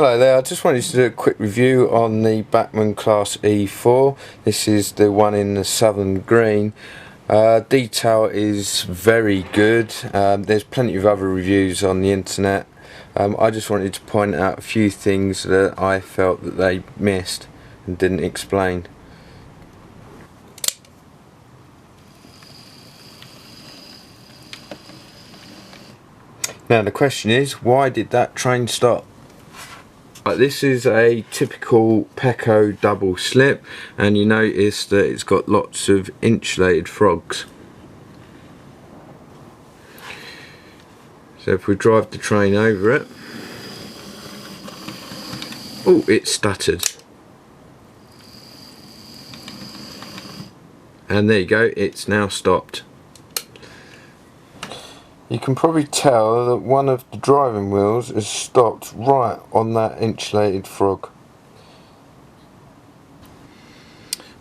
Hello there, I just wanted to do a quick review on the Bachmann Class E4. This is the one in the southern green. Detail is very good. There's plenty of other reviews on the internet. I just wanted to point out a few things that I felt that they missed and didn't explain. Now the question is, why did that train stop? This is a typical Pecco double slip, and you notice that it's got lots of insulated frogs. So if we drive the train over it, oh, it stuttered. And there you go, it's now stopped. You can probably tell that one of the driving wheels is stopped right on that insulated frog.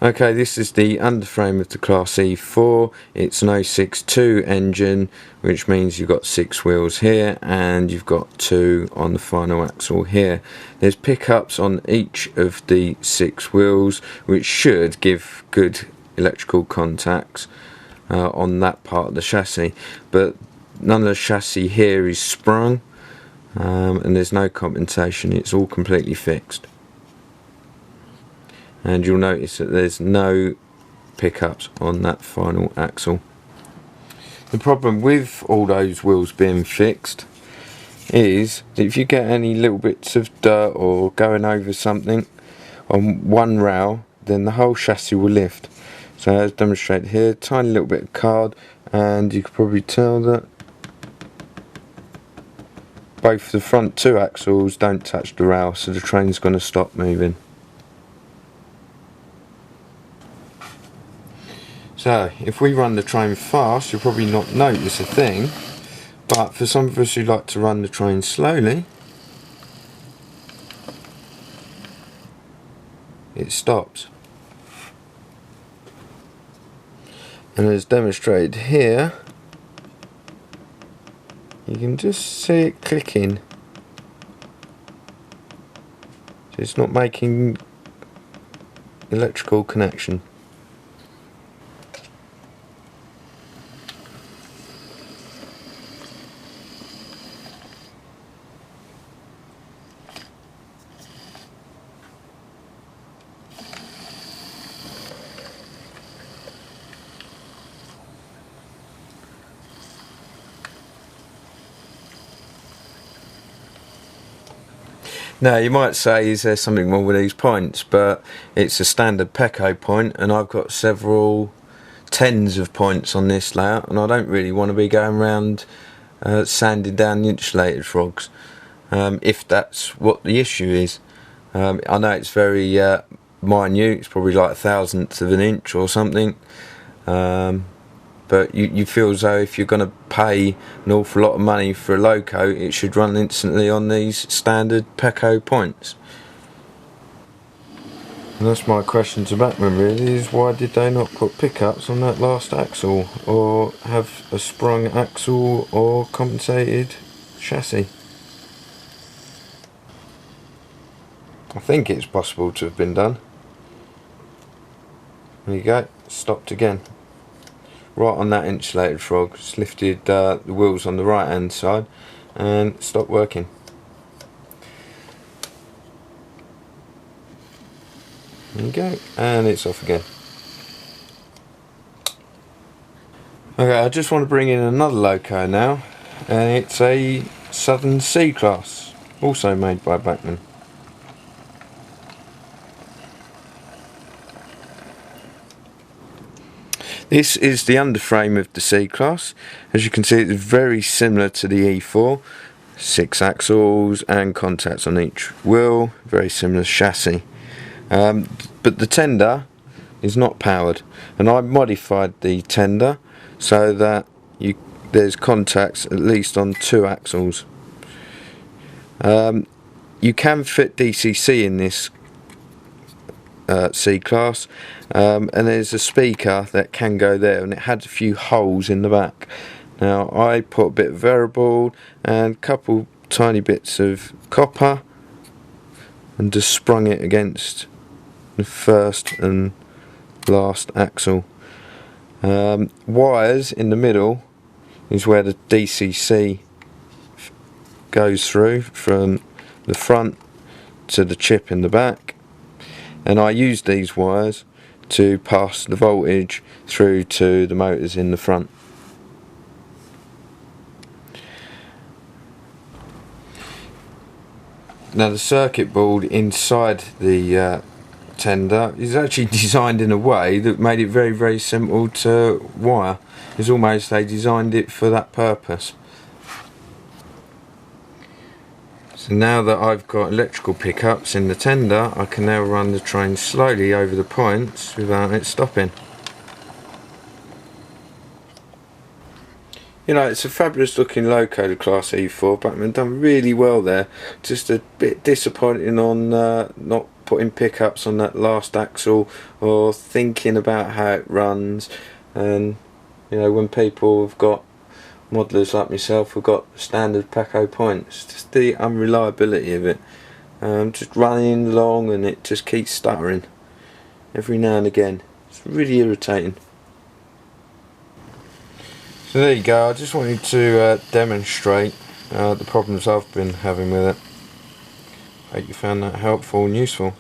Okay, this is the underframe of the Class E4. It's an 062 engine, which means you've got 6 wheels here and you've got 2 on the final axle here. There's pickups on each of the 6 wheels, which should give good electrical contacts on that part of the chassis, but none of the chassis here is sprung, and there's no compensation. It's all completely fixed. And you'll notice that there's no pickups on that final axle. The problem with all those wheels being fixed is that if you get any little bits of dirt or going over something on one rail, then the whole chassis will lift. So as demonstrated here, tiny little bit of card, and you can probably tell that both the front 2 axles don't touch the rail, so the train's going to stop moving. So if we run the train fast, you'll probably not notice a thing, but for some of us who like to run the train slowly, it stops. And as demonstrated here, you can just see it clicking. So it's not making electrical connection. Now you might say, is there something wrong with these points? But it's a standard Pecco point, and I've got several tens of points on this layout, and I don't really want to be going around sanding down the insulated frogs, if that's what the issue is. I know it's very minute, it's probably like 1/1000th of an inch or something, but you feel as though if you're going to pay an awful lot of money for a loco, it should run instantly on these standard Pecco points. And that's my question to Bachmann really, is why did they not put pickups on that last axle, or have a sprung axle or compensated chassis? I think it's possible to have been done. There you go, stopped again. Right on that insulated frog, just lifted the wheels on the right hand side and stopped working. There you go, and it's off again. Okay, I just want to bring in another loco now, and it's a Southern C class, also made by Bachmann. This is the underframe of the C class. As you can see, it's very similar to the E4. 6 axles and contacts on each wheel, very similar chassis. But the tender is not powered, and I modified the tender so that there's contacts at least on 2 axles. You can fit DCC in this C class, and there's a speaker that can go there, and it had a few holes in the back. Now I put a bit of variable and a couple tiny bits of copper and just sprung it against the first and last axle. Wires in the middle is where the DCC goes through from the front to the chip in the back, and I use these wires to pass the voltage through to the motors in the front. Now the circuit board inside the tender is actually designed in a way that made it very simple to wire. It's almost they designed it for that purpose. So now that I've got electrical pickups in the tender, I can now run the train slowly over the points without it stopping. You know, it's a fabulous looking loco, the Class E4. Bachmann done really well there. Just a bit disappointing on not putting pickups on that last axle, or thinking about how it runs. And you know, when people have got modelers like myself who've got standard Paco points, just the unreliability of it. Just running along and it just keeps stuttering every now and again. It's really irritating. So there you go, I just wanted to demonstrate the problems I've been having with it. Hope you found that helpful and useful.